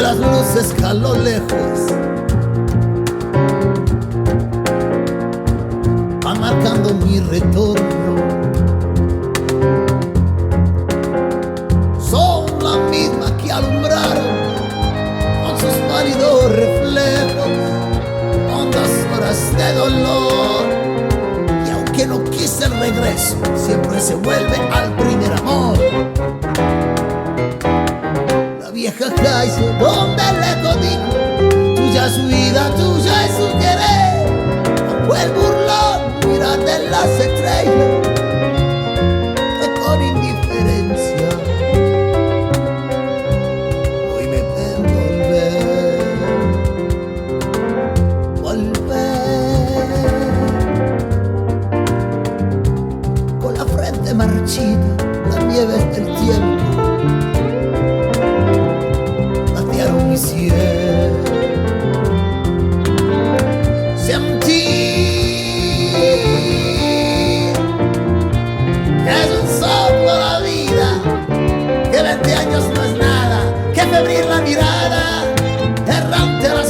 de las luces que a lo lejos van marcando mi retorno. Son la misma que alumbraron con sus pálidos reflejos hondas horas de dolor. Y aunque no quise el regreso, siempre se vuelve al primer amor. La vieja calle donde lejos dijo: tuya es su vida, tuya es su querer. Fue el burlón mirar de las estrellas que con indiferencia hoy me ven volver, con la frente marchita, las nieves del tiempo mi cielo. Sentí que es un soplo la vida, que 20 años no es nada, que febril la mirada, errante a las